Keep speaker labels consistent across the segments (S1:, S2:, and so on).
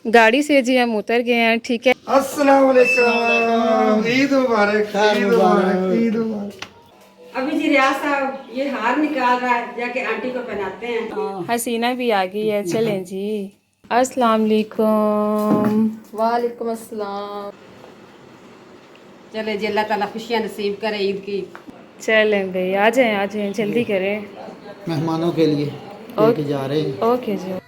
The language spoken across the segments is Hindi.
S1: गाड़ी से जी हम उतर गए हैं, ठीक है।
S2: अस्सलाम वालेकुम, ईद मुबारक, ईद मुबारक, ईद मुबारक।
S3: अभी जी रियाज साहब ये हार निकाल रहा है, जाके आंटी को पहनाते हैं।
S1: हसीना भी आ गई है, चलें जी। अस्सलाम वालेकुम।
S4: वालेकुम अस्सलाम।
S3: चले जी, अल्लाह ताला खुशियाँ नसीब करे ईद की।
S1: चलें भाई, आ जाएं जल्दी करें।
S2: मेहमानों के लिए लेके जा रहे हैं।
S1: ओके जी।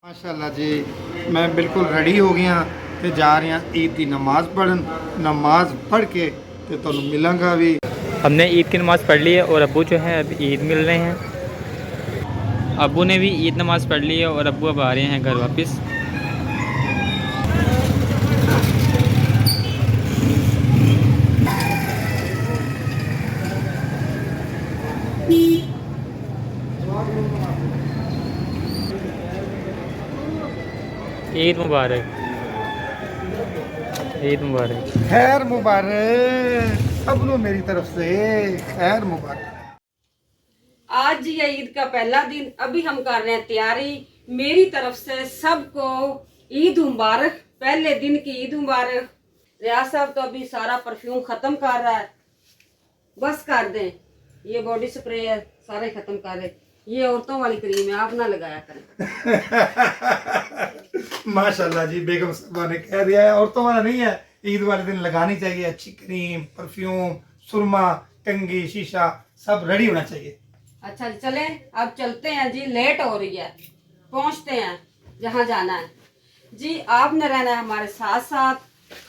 S2: माशाल्लाह जी, मैं बिल्कुल रेडी हो गया ते जा रहे हैं ईद की नमाज पढ़न। नमाज पढ़ के ते तुहानू मिलांगा भी।
S5: हमने ईद की नमाज़ पढ़ ली है और अब्बू जो है अब ईद मिल रहे हैं। अब्बू ने भी ईद नमाज़ पढ़ ली है और अब्बू अब आ रहे हैं घर वापस। ईद मुबारक, ईद मुबारक।
S2: खैर मुबारक सबनों मेरी तरफ से, खैर मुबारक।
S3: आज ये ईद का पहला दिन, अभी हम कर रहे हैं तैयारी। मेरी तरफ से सबको ईद मुबारक, पहले दिन की ईद मुबारक। रियाज साहब तो अभी सारा परफ्यूम खत्म कर रहा है, बस कर दें। ये बॉडी स्प्रे है, सारे खत्म कर रहे। ये औरतों वाली क्रीम है, आप ना लगाया करें।
S2: माशाल्लाह जी, बेगम साहबा ने कह दिया है औरतों वाला नहीं है, ईद वाले दिन लगानी चाहिए। अच्छी क्रीम, परफ्यूम, सुरमा, कंघी, शीशा सब रेडी होना चाहिए।
S3: अच्छा जी, चले अब चलते हैं जी, लेट हो रही है, पहुंचते हैं जहां जाना है जी। आपने रहना है हमारे साथ साथ।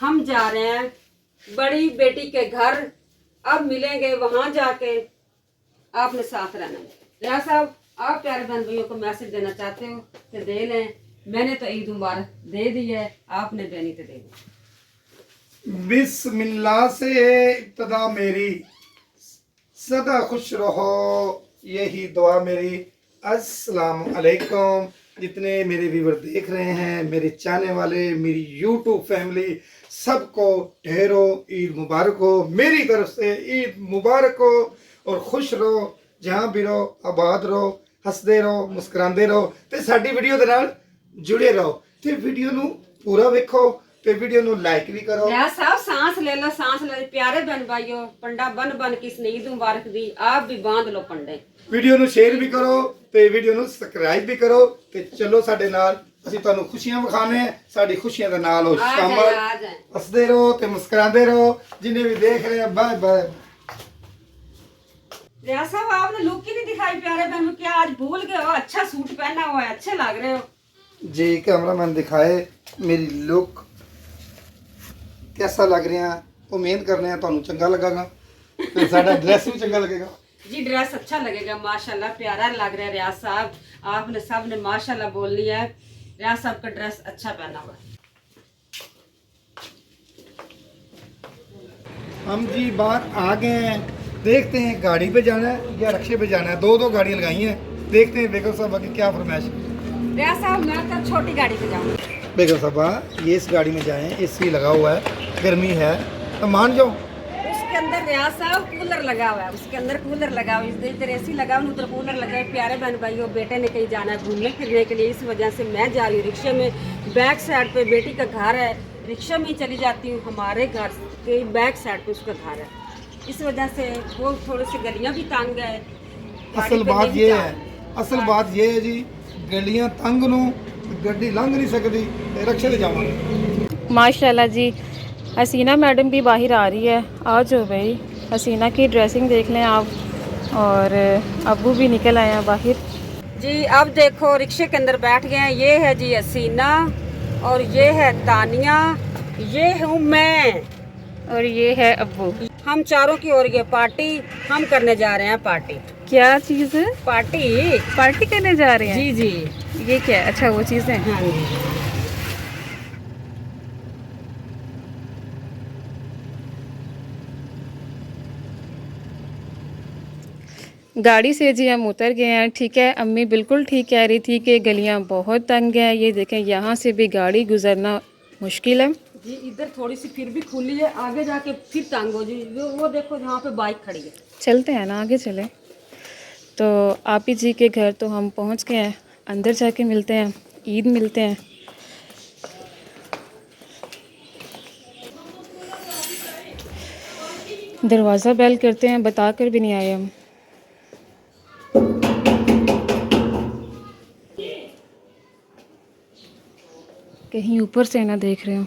S3: हम जा रहे हैं बड़ी बेटी के घर, अब मिलेंगे वहां जाके। आपने साथ रहना है। रियाज साहब, आप प्यारे बहन भाइयों को मैसेज देना चाहते हो तो दे लें। मैंने तो ईद मुबारक दे दी है, आपने देनी तो दे दी।
S2: बिस्मिल्लाह से इब्तदा मेरी, सदा खुश रहो, यही दुआ मेरी। अस्सलाम अलैकुम। जितने मेरे व्यूवर देख रहे हैं, मेरे चाहने वाले, मेरी यूट्यूब फैमिली, सबको ढेरों ईद मुबारक हो। मेरी तरफ से ईद मुबारक हो और खुश रहो, जहाँ भी रहो आबाद रहो, हंसते रहो, मुस्कुराते रहो ते साडी वीडियो दे नाल जुड़े रहो। ते वीडियो नू पूरा वेखो ते वीडियो नू लाइक भी करो।
S3: रियाज साहब सांस ले लो, सांस ले लो। प्यारे बहन भाइयों, पंडा बन बन की इसने ईद मुबारक दी, आप भी बांध लो पंडे।
S2: वीडियो नू शेयर भी करो ते वीडियो नू सब्सक्राइब भी करो ते चलो साडे नाल। ਅਸੀਂ ਤੁਹਾਨੂੰ ਖੁਸ਼ੀਆਂ ਵਿਖਾਣੇ ਆ, ਸਾਡੀ ਖੁਸ਼ੀਆਂ ਦੇ ਨਾਲ ਹੋ ਸ਼ਾਮਲ। ਹੱਸਦੇ ਰਹੋ ਤੇ ਮੁਸਕਰਾਉਂਦੇ ਰਹੋ। ਜਿੰਨੇ ਵੀ ਦੇਖ ਰਹੇ ਆ, ਬਾਏ ਬਾਏ।
S3: रियाज साहब, आपने लुक ही नहीं दिखाई प्यारे बहन को, क्या आज भूल गए हो? अच्छा सूट पहना हुआ है, अच्छे लग रहे हो
S2: जी। कैमरामैन दिखाए मेरी लुक कैसा लग रहा है। उम्मीद करने हैं ਤੁਹਾਨੂੰ ਚੰਗਾ ਲੱਗੇਗਾ ਤੇ ਸਾਡਾ ਡਰੈਸ ਵੀ ਚੰਗਾ लगेगा
S3: जी। ड्रेस अच्छा लगेगा, माशाल्लाह प्यारा लग रहा है। रियाज साहब, आपने सब ने माशाल्लाह बोल लिया है। रियाज साहब का ड्रेस अच्छा पहना हुआ है।
S2: हम जी बाहर आ गए हैं, देखते हैं गाड़ी पे जाना है या रिक्शे पे जाना है। दो गाड़ियाँ लगाई हैं, देखते हैं बेगम साहबा की क्या फरमाइश।
S3: रियाज साहब, मैं तो छोटी गाड़ी पे जाऊंगी।
S2: बेगम साहबा, ये इस गाड़ी में जाएं, एसी लगा हुआ है, गर्मी है तो मान जाओ।
S3: उसके अंदर रियाज साहब कूलर लगा हुआ है, उसके अंदर कूलर लगा हुआ है, इधर एसी लगा हुआ है, उधर कूलर लगा है। प्यारे बहन भाइयों, बेटे ने कहीं जाना है घूमने फिरने के लिए, इस वजह से मैं जा रही हूँ रिक्शे में। बैक साइड पे बेटी का घर है, रिक्शा में ही चली जाती हूँ। हमारे घर के बैक साइड पे उसका घर है, इस वजह से वो थोड़ी सी गलियाँ भी तंग है।
S2: असल बात ये है, असल बात ये है जी, गलियां तंग नू गड्डी लंघ नहीं सकती, रिक्शे से जावांगे।
S1: माशाल्लाह जी, हसीना मैडम भी बाहर आ रही है। आ जाओ भाई, हसीना की ड्रेसिंग देख लें आप। और अब्बू भी निकल आए हैं बाहर
S3: जी। अब देखो रिक्शे के अंदर बैठ गए हैं। ये है जी हसीना, और ये है तानिया, ये हूँ मैं,
S1: और ये है अब्बू।
S3: हम चारों की और ये पार्टी हम करने जा रहे हैं। पार्टी
S1: क्या चीज़ है?
S3: पार्टी
S1: पार्टी करने जा रहे हैं?
S3: जी जी।
S1: ये क्या है? अच्छा, वो चीज़ें।
S3: हाँ जी।
S1: गाड़ी से जी हम उतर गए हैं, ठीक है। अम्मी बिल्कुल ठीक कह रही थी कि गलियां बहुत तंग हैं। ये देखें, यहाँ से भी गाड़ी गुजरना मुश्किल है।
S3: जी इधर थोड़ी सी फिर भी खुली है, आगे जाके फिर तंग हो जी। वो देखो जहाँ पे बाइक खड़ी है।
S1: चलते हैं ना, आगे चले। तो आप ही जी के घर तो हम पहुंच गए हैं, अंदर जाके मिलते हैं, ईद मिलते हैं। दरवाज़ा बेल करते हैं, बता कर भी नहीं आए हम। कहीं ऊपर से ना देख रहे हो।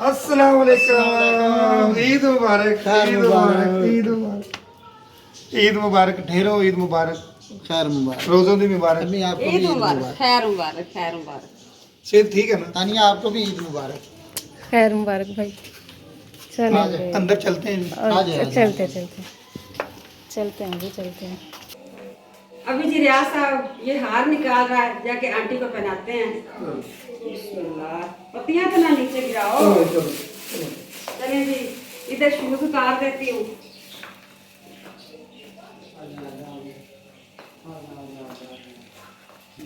S2: अस्सलाम वालेकुम, ईद मुबारक, ईद मुबारक, ईद मुबारक, ईद मुबारक, ढेरों ईद मुबारक,
S6: खैर मुबारक।
S2: रोज़ों दी मुबारक।
S6: अम्मी आपको भी
S3: ईद
S6: ईद
S3: मुबारक,
S6: मुबारक।
S3: खैर मुबारक, खैर मुबारक।
S2: सेहत ठीक है ना?
S6: तानिया आपको भी ईद मुबारक।
S1: खैर मुबारक भाई। चलो
S6: आ जाए,
S2: अंदर चलते हैं।
S6: आ जाए, आ जाए।
S1: चलते चलते चलते हैं जी, चलते हैं।
S3: अभी जी रियाज साहब ये हार निकाल रहा है, जाके आंटी को पहनाते हैं। बिस्मिल्लाह, पत्तियां तो ना नीचे गिराओ। चलें जी, इधर शूज उतार देती हूँ।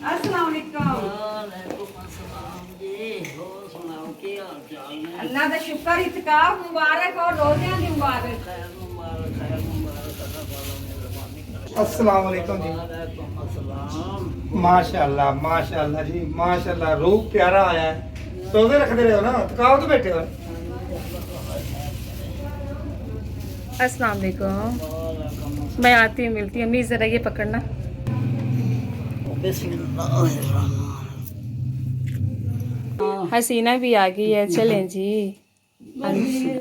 S3: अस्सलाम वालेकुम। अल्लाह दा शुक्र, इत्काफ मुबारक और रोज़ियां दी मुबारक।
S2: अस्सलाम वालेकुम जी। माशाल्लाह माशाल्लाह जी, माशाल्लाह, रूप प्यारा आया है। रोज़े रखते रहे हो ना, थकाओ तो बैठे हो।
S1: अस्सलाम वालेकुम। मैं आती हूँ, मिलती हूँ। अम्मी ज़रा ये पकड़ना। हसीना भी आ गई है। चलें जी,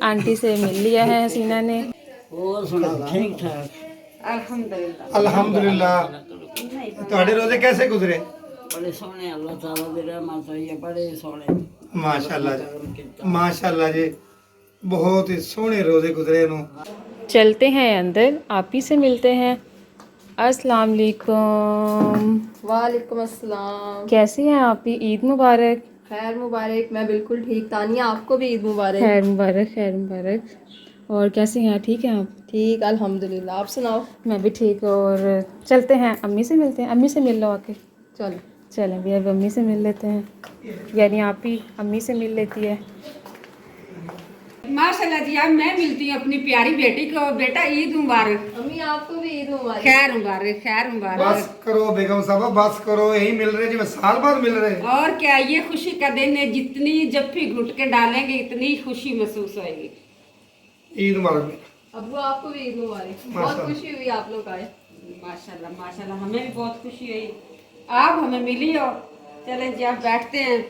S1: आंटी से मिल लिया है हसीना ने।
S3: अल्हम्दुलिल्लाह।
S2: अल्हम्दुलिल्लाह। ਤੁਹਾਡੇ रोजे कैसे गुजरे?
S7: बड़े सोहने अल्लाह ताला दे रहमत होई है, बड़े सोहने।
S2: माशाल्लाह जी, माशाल्लाह जी, बहुत ही सोहने रोजे गुजरे नु।
S1: चलते हैं अंदर, आप ही से मिलते हैं। अस्सलाम वालेकुम।
S4: वालेकुम अस्सलाम।
S1: कैसी हैं आप ही? ईद मुबारक।
S4: खैर मुबारक। मैं बिल्कुल ठीक। तानिया आपको भी ईद मुबारक।
S1: खैर मुबारक, खैर मुबारक। और कैसी हैं? ठीक हैं आप?
S4: ठीक अल्हम्दुलिल्लाह। आप सुनाओ।
S1: मैं भी ठीक। और चलते हैं, अम्मी से मिलते हैं। अम्मी से मिल लो आके।
S4: चलो।
S1: चलें भी, अब अम्मी से मिल लेते हैं, यानी आप ही अम्मी से मिल लेती है।
S3: माशाल्लाह जी, अब मैं मिलती हूँ अपनी प्यारी बेटी को। बेटा ईद मुबारक।
S4: अम्मी आपको भी ईद मुबारक।
S3: खैर मुबारक, खैर
S2: बस
S3: मुबारक।
S2: करो बेगम साहब, बस करो। यही मिल रहे जी, मैं साल बाद मिल रहे।
S3: और क्या, ये खुशी का दिन है, जितनी जफ्फी घुट के डालेंगे इतनी खुशी महसूस होएगी।
S2: ईद मुबारक।
S4: अब्बू आपको भी ईद मुबारक। बहुत
S2: माशाल्लाह।
S4: खुशी हुई आप लोग आए।
S3: माशाल्लाह माशाल्लाह, हमें भी बहुत खुशी हुई, आप हमें मिली हो। चलें जी, आप बैठते हैं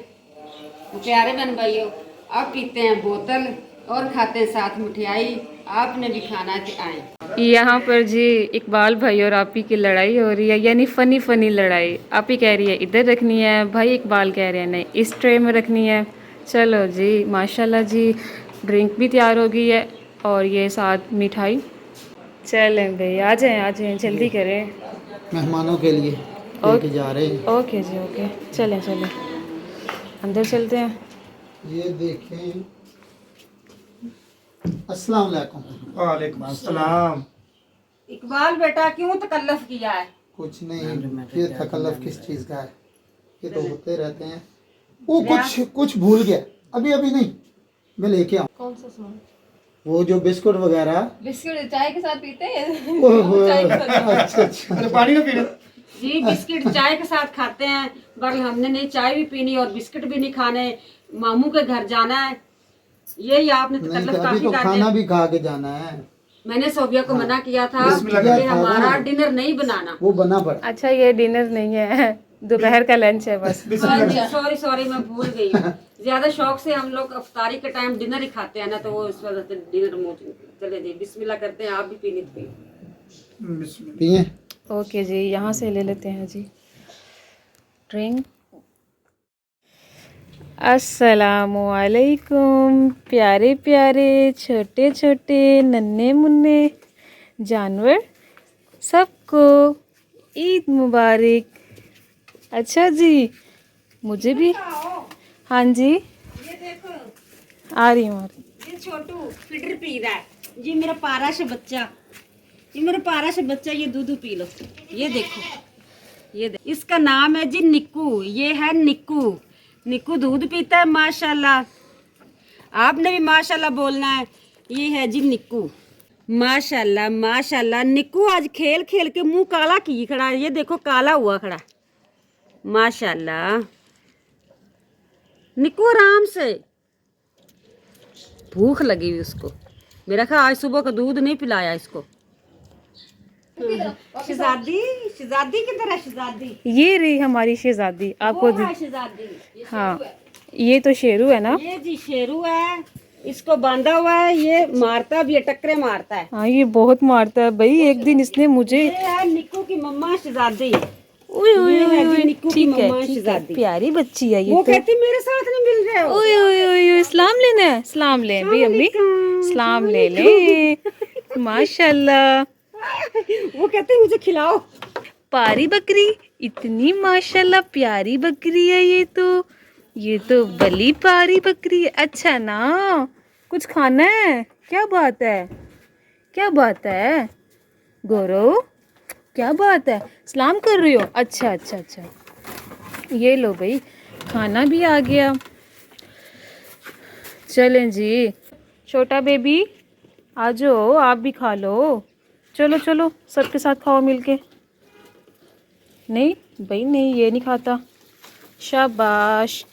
S3: प्यारे बहन भाइयों। अब पीते हैं बोतल और खाते हैं साथ मिठाई। आपने भी खाना है तो आए।
S1: यहाँ पर जी इकबाल भाई और आप ही की लड़ाई हो रही है, यानी फ़नी फ़नी लड़ाई। आप ही कह रही है इधर रखनी है, भाई इकबाल कह रहे हैं नहीं इस ट्रे में रखनी है। चलो जी, माशाल्लाह जी, ड्रिंक भी तैयार हो गई है और ये साथ मिठाई। चलें भाई, आ जाएं जल्दी करें।
S6: मेहमानों के लिए लेके जा रहे हैं।
S1: ओके जी, ओके। चलें चलें, अंदर चलते हैं।
S6: ये देखें। अस्सलाम वालेकुम।
S2: वालेकुम अस्सलाम।
S3: इकबाल बेटा, क्यों तकल्लफ किया है?
S6: कुछ नहीं, ये तकल्लुफ किस चीज़ का है? ये तो होते रहते हैं। वो कुछ भूल गया। अभी नहीं, मैं लेके आऊँ।
S4: कौन सा सामान?
S6: वो जो बिस्कुट वगैरह।
S4: बिस्किट चाय के साथ पीते हैं।
S6: ओहो,
S4: चाय के साथ।
S6: अच्छा।
S2: अरे पानी ना पीना।
S3: जी बिस्किट चाय के साथ खाते हैं, पर हमने नहीं चाय भी पीनी और बिस्किट भी नहीं खाने। मामू के घर जाना है, यही आपने
S6: नहीं
S3: तकल्लफ
S6: तो अभी
S3: काफी
S6: तो
S3: कर
S6: खाना
S3: दिया।
S6: भी खा के जाना है।
S3: मैंने सोबिया को मना किया था
S2: बिस्मिल्लाह
S3: कि
S2: खाओ
S3: हमारा
S6: ना।
S3: डिनर नहीं बनाना।
S6: वो बना पड़ा।
S1: अच्छा, ये डिनर नहीं है, दोपहर का लंच है बस।
S3: सॉरी मैं भूल गई हूँ। ज्यादा शौक से हम लोग अफ्तारी के टाइम डिनर ही खाते हैं ना, तो वो इस वजह से डिनर मौजूद। चले जी, बिस्मिल्लाह करते हैं। आप भी पीनी तो पिए।
S6: पिए।
S1: ओके जी, यहाँ से ले लेते हैं जी ड्रिंक। अस्सलामुअलैकुम प्यारे प्यारे छोटे छोटे नन्हे मुन्ने जानवर, सबको ईद मुबारक। अच्छा जी, मुझे भी। हाँ जी,
S3: ये देखो,
S1: आ रही हूँ।
S3: ये छोटू फिटर पी रहा है। ये मेरा पारा से बच्चा, ये दूध पी लो। ये देखो, इसका नाम है जी निक्कू। ये है निक्कू। निक्कू दूध पीता है माशाल्लाह। आपने भी माशाल्लाह बोलना है। ये है जी निक्कू, माशाल्लाह माशाल्लाह। निक्कू आज खेल खेल के मुंह काला की खड़ा है, ये देखो काला हुआ खड़ा, माशाल्लाह। निक्कू आराम से, भूख लगी हुई उसको। मेरा ख्याल आज सुबह का दूध नहीं पिलाया इसको। शहजादी, शहजादी किधर है शहजादी?
S1: ये रही हमारी शहजादी, आपको
S3: वो है शहजादी।
S1: हाँ, ये तो शेरू है ना?
S3: ये जी शेरू है, इसको बांधा हुआ है, ये मारता भी है, टक्करे मारता है।
S1: हाँ, ये बहुत मारता है भाई। एक दिन इसने मुझे
S3: ये है निक्कू की मम्मा शहजादी।
S1: ओए ओए
S3: ये है
S1: ओए
S3: जी
S1: ओए,
S3: निक्कू की
S1: ठीक है
S3: मम्मा
S1: ठीक है,
S3: शहजादी।
S1: प्यारी बच्ची है ये
S3: वो
S1: तो।
S3: कहती मेरे साथ नहीं मिल रहे हो।
S1: ओए ओए ओए ओए, सलाम लेना है? सलाम ले भी अम्मी, सलाम ले ले। माशाल्लाह,
S3: वो कहते मुझे खिलाओ।
S1: पारी बकरी, इतनी माशाल्लाह प्यारी बकरी है ये तो बली पारी बकरी है। अच्छा ना, कुछ खाना है? क्या बात है, क्या बात है गौरव, क्या बात है? सलाम कर रही हो? अच्छा अच्छा अच्छा, ये लो भाई, खाना भी आ गया। चलें जी, छोटा बेबी आ जाओ, आप भी खा लो। चलो चलो, सबके साथ खाओ मिलके। नहीं भाई नहीं, ये नहीं खाता। शाबाश।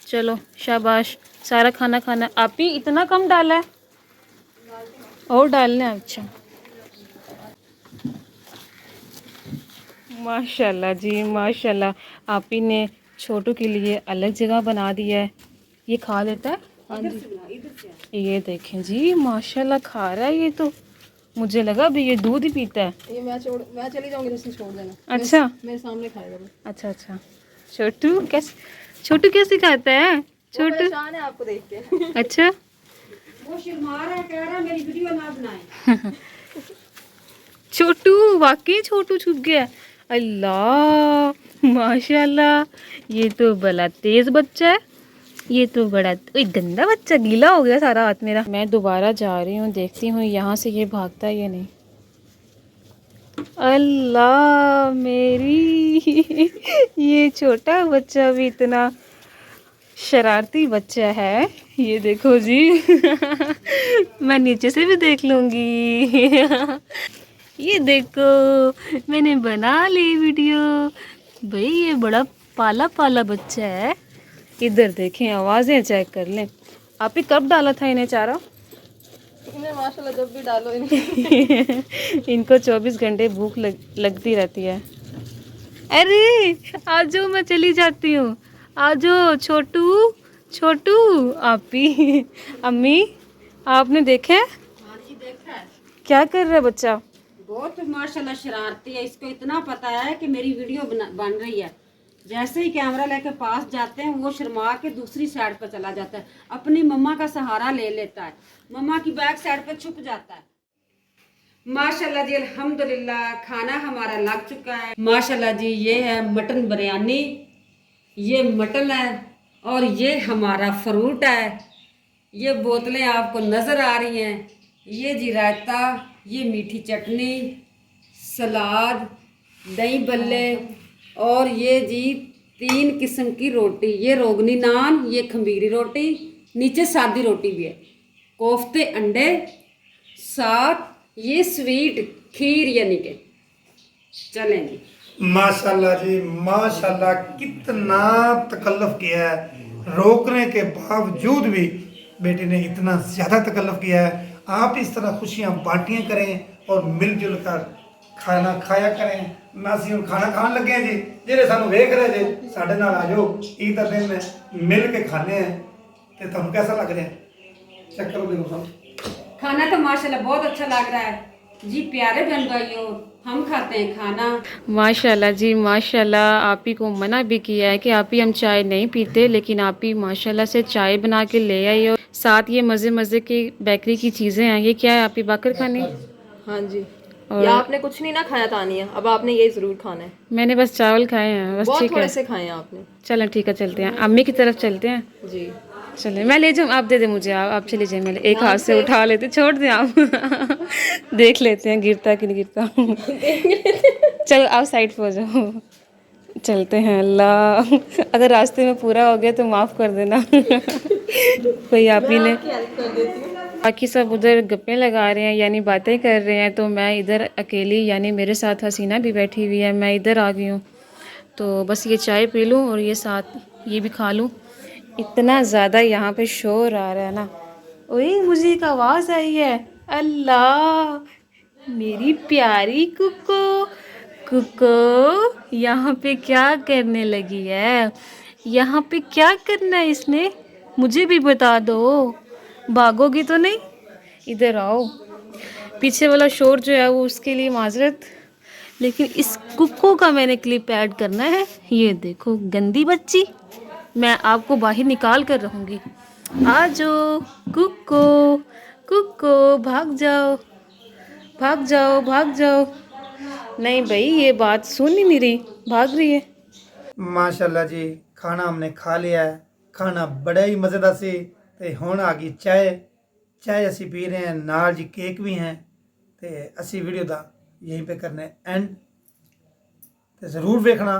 S1: चलो शाबाश, सारा खाना खाना। आप ही इतना कम डाला है? और डालना है? अच्छा, माशाल्लाह जी माशाल्लाह। आप ही ने छोटू के लिए अलग जगह बना दिया है, ये खा लेता है। हाँ जी, ये देखें जी माशाल्लाह खा रहा है ये तो। मुझे लगा भी ये दूध ही पीता है।
S4: ये मैं चली जाऊंगी तो उसे छोड़ देना।
S1: अच्छा,
S4: मेरे सामने खाएगा वो।
S1: अच्छा अच्छा। छोटू कैसे खाता है?
S4: वो
S1: छोटू
S4: परेशान है आपको देख के।
S1: अच्छा,
S3: वो शर्मा रहा है, कह रहा है मेरी वीडियो ना बनाए।
S1: छोटू वाकई छोटू छुप गया। अल्लाह माशाल्लाह, ये तो बड़ा तेज बच्चा है। ये तो बड़ा ओए गंदा बच्चा, गीला हो गया सारा हाथ मेरा। मैं दोबारा जा रही हूँ, देखती हूँ यहाँ से ये भागता है या नहीं। अल्लाह मेरी, ये छोटा बच्चा भी इतना शरारती बच्चा है। ये देखो जी। मैं नीचे से भी देख लूँगी। ये देखो, मैंने बना ली वीडियो। भाई ये बड़ा पाला पाला बच्चा है। इधर देखें, आवाज़ें चेक कर लें। आप ही कब डाला था इन्हें चारा?
S4: इन्हें माशाल्लाह जब भी डालो इन्हें।
S1: इनको 24 घंटे भूख लगती रहती है। अरे आ जाओ, मैं चली जाती हूँ। आ जाओ छोटू, छोटू। आप ही अम्मी, आपने देखा है?
S3: हाँ जी देखा है।
S1: क्या कर रहा है बच्चा?
S3: बहुत माशाल्लाह शरारती है। इसको इतना पता है कि मेरी वीडियो बन रही है। जैसे ही कैमरा लेके पास जाते हैं, वो शर्मा के दूसरी साइड पर चला जाता है, अपनी मम्मा का सहारा ले लेता है, मम्मा की बैक साइड पे छुप जाता है। माशाल्लाह जी, अल्हम्दुलिल्लाह खाना हमारा लग चुका है। माशाल्लाह जी, ये है मटन बिरयानी, ये मटन है, और ये हमारा फ्रूट है। ये बोतलें आपको नज़र आ रही हैं। ये जी रायता, ये मीठी चटनी, सलाद, दही बल्ले, और ये जी 3 किस्म की रोटी। ये रोगनी नान, ये खमीरी रोटी, नीचे सादी रोटी भी है, कोफ्ते, अंडे, साथ ये स्वीट खीर यानी के। चलें जी।
S2: माशाल्लाह जी माशाल्लाह, कितना तकल्लुफ़ किया है। रोकने के बावजूद भी बेटी ने इतना ज़्यादा तकल्लुफ़ किया है। आप इस तरह खुशियाँ बांटियाँ करें और मिलजुल कर खाना खाया करें। मैं ਅਸੀਂ ਹੁਣ ਖਾਣਾ ਖਾਣ ਲੱਗੇ ਹਾਂ ਜੀ। ਜਿਹੜੇ ਸਾਨੂੰ ਵੇਖ ਰਹੇ ਜੇ ਸਾਡੇ ਨਾਲ ਆ ਜਾਓ, ਈਦ ਦਾ ਦਿਨ ਹੈ, ਮਿਲ ਕੇ ਖਾਣੇ ਆ। ਤੇ ਤੁਹਾਨੂੰ कैसा लग रहा है? चेक करो मेरे साथ।
S3: खाना तो माशाल्लाह बहुत अच्छा लग रहा है जी। प्यारे बहन भाइयों, हम खाते हैं खाना।
S1: माशाल्लाह जी माशाल्लाह। आप ही को मना भी किया है कि आप ही हम चाय नहीं पीते, लेकिन आप ही माशाल्लाह से चाय बना के ले आई हो। साथ ये मज़े मज़े की बेकरी की चीज़ें हैं। ये क्या है? आप ही बाकर खाने?
S4: हाँ जी। या आपने कुछ नहीं ना खाया तानिया, अब आपने ये जरूर खाना है।
S1: मैंने बस चावल खाए हैं बस।
S4: बहुत
S1: ठीक
S4: थोड़े
S1: है,
S4: से खाए हैं आपने।
S1: चलें ठीक है, चलते हैं अम्मी की तरफ चलते हैं।
S4: जी
S1: चलें, मैं ले जाऊँ? आप दे दें मुझे, आप चले जाइए। मैं एक हाथ से उठा लेते, छोड़ दें आप। देख लेते हैं गिरता कि नहीं गिरता। चलो आप साइड पे हो जाओ। चलते हैं। अल्लाह, अगर रास्ते में पूरा हो गया तो माफ़ कर देना। कोई आप ही ने। बाकी सब उधर गप्पे लगा रहे हैं यानी बातें कर रहे हैं, तो मैं इधर अकेली यानी मेरे साथ हसीना भी बैठी हुई है, मैं इधर आ गई हूँ। तो बस ये चाय पी लूँ और ये साथ ये भी खा लूँ। इतना ज़्यादा यहाँ पे शोर आ रहा है ना। ओए मुझे एक आवाज़ आई है। अल्लाह, मेरी प्यारी कुको, कुको यहाँ पे क्या करने लगी है? यहाँ पे क्या करना है इसने? मुझे भी बता दो, भागोगी तो नहीं? इधर आओ। पीछे वाला शोर जो है वो उसके लिए माजरत, लेकिन इस कुक्को का मैंने क्लिप ऐड करना है। ये देखो गंदी बच्ची, मैं आपको बाहर निकाल कर रहूँगी। आ जाओ कुक्को, कुक्को भाग जाओ, भाग जाओ, भाग जाओ। नहीं भाई ये बात सुन ही नहीं रही, भाग रही है।
S2: माशाल्लाह जी, खाना हमने खा लिया है। खाना बड़ा ही मज़ेदार सी। ते हुण आ गई चाय। चाय असी पी रहे हैं, नाल जी केक भी हैं। ते असी वीडियो दा यहीं पे करने एंड। ते ज़रूर देखना